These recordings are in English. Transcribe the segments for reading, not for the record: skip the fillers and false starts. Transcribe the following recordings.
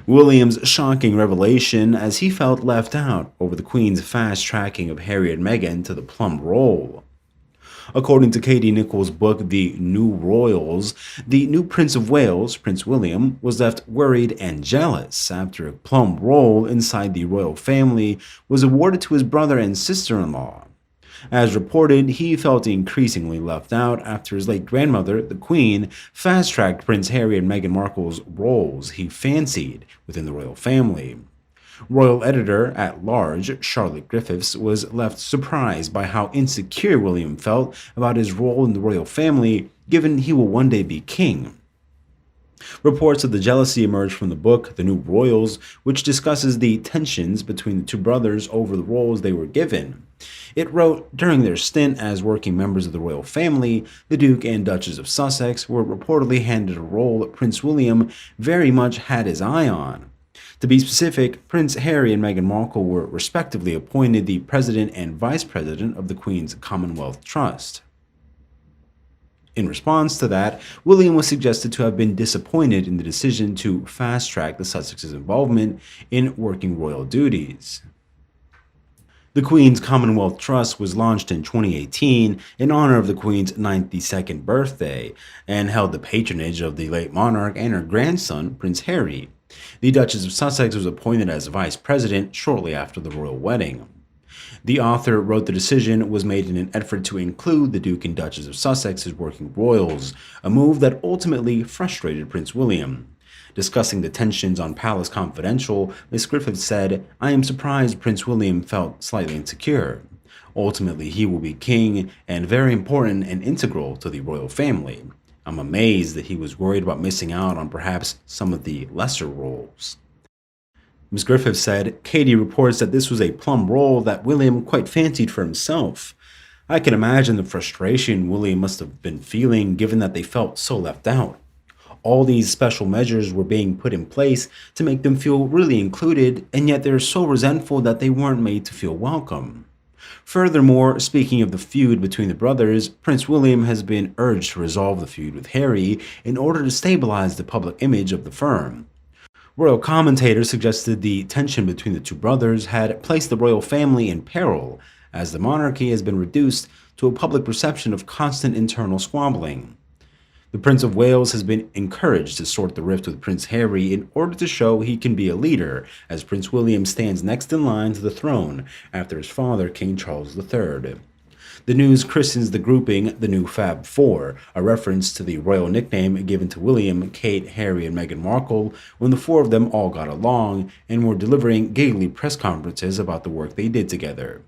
William's shocking revelation as he felt left out over the Queen's fast tracking of Harry and Meghan to the plum role. According to Katie Nichols' book, The New Royals, the new Prince of Wales, Prince William, was left worried and jealous after a plum role inside the royal family was awarded to his brother and sister-in-law. As reported, he felt increasingly left out after his late grandmother, the Queen, fast-tracked Prince Harry and Meghan Markle's roles he fancied within the royal family. Royal editor-at-large Charlotte Griffiths was left surprised by how insecure William felt about his role in the royal family, given he will one day be king. Reports of the jealousy emerged from the book, The New Royals, which discusses the tensions between the two brothers over the roles they were given. It wrote, during their stint as working members of the royal family, the Duke and Duchess of Sussex were reportedly handed a role that Prince William very much had his eye on. To be specific, Prince Harry and Meghan Markle were respectively appointed the President and Vice President of the Queen's Commonwealth Trust. In response to that, William was suggested to have been disappointed in the decision to fast-track the Sussex's involvement in working royal duties. The Queen's Commonwealth Trust was launched in 2018 in honor of the Queen's 92nd birthday and held the patronage of the late monarch and her grandson, Prince Harry. The Duchess of Sussex was appointed as vice president shortly after the royal wedding. The author wrote the decision was made in an effort to include the Duke and Duchess of Sussex as working royals, a move that ultimately frustrated Prince William. Discussing the tensions on Palace Confidential, Ms. Griffiths said, "I am surprised Prince William felt slightly insecure. Ultimately, he will be king and very important and integral to the royal family. I'm amazed that he was worried about missing out on perhaps some of the lesser roles." Ms. Griffiths said, Katie reports that this was a plum role that William quite fancied for himself. I can imagine the frustration William must have been feeling given that they felt so left out. All these special measures were being put in place to make them feel really included, and yet they're so resentful that they weren't made to feel welcome. Furthermore, speaking of the feud between the brothers, Prince William has been urged to resolve the feud with Harry in order to stabilize the public image of the firm. Royal commentators suggested the tension between the two brothers had placed the royal family in peril, as the monarchy has been reduced to a public perception of constant internal squabbling. The Prince of Wales has been encouraged to sort the rift with Prince Harry in order to show he can be a leader, as Prince William stands next in line to the throne after his father, King Charles III. The news christens the grouping the new Fab Four, a reference to the royal nickname given to William, Kate, Harry, and Meghan Markle when the four of them all got along and were delivering giggly press conferences about the work they did together.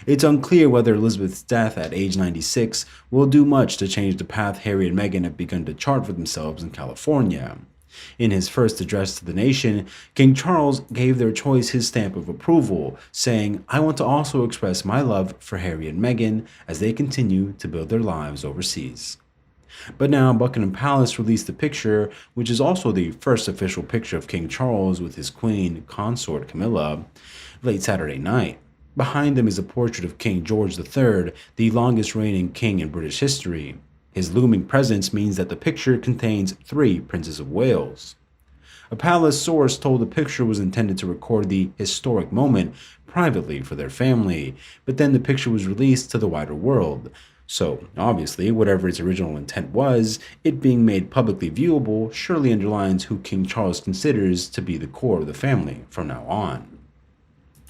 It's unclear whether Elizabeth's death at age 96 will do much to change the path Harry and Meghan have begun to chart for themselves in California. In his first address to the nation, King Charles gave their choice his stamp of approval, saying, "I want to also express my love for Harry and Meghan as they continue to build their lives overseas." But now Buckingham Palace released a picture, which is also the first official picture of King Charles with his queen consort Camilla, late Saturday night. Behind them is a portrait of King George III, the longest reigning king in British history. His looming presence means that the picture contains 3 Princes of Wales. A palace source told the picture was intended to record the historic moment privately for their family, but then the picture was released to the wider world. So, obviously, whatever its original intent was, it being made publicly viewable surely underlines who King Charles considers to be the core of the family from now on.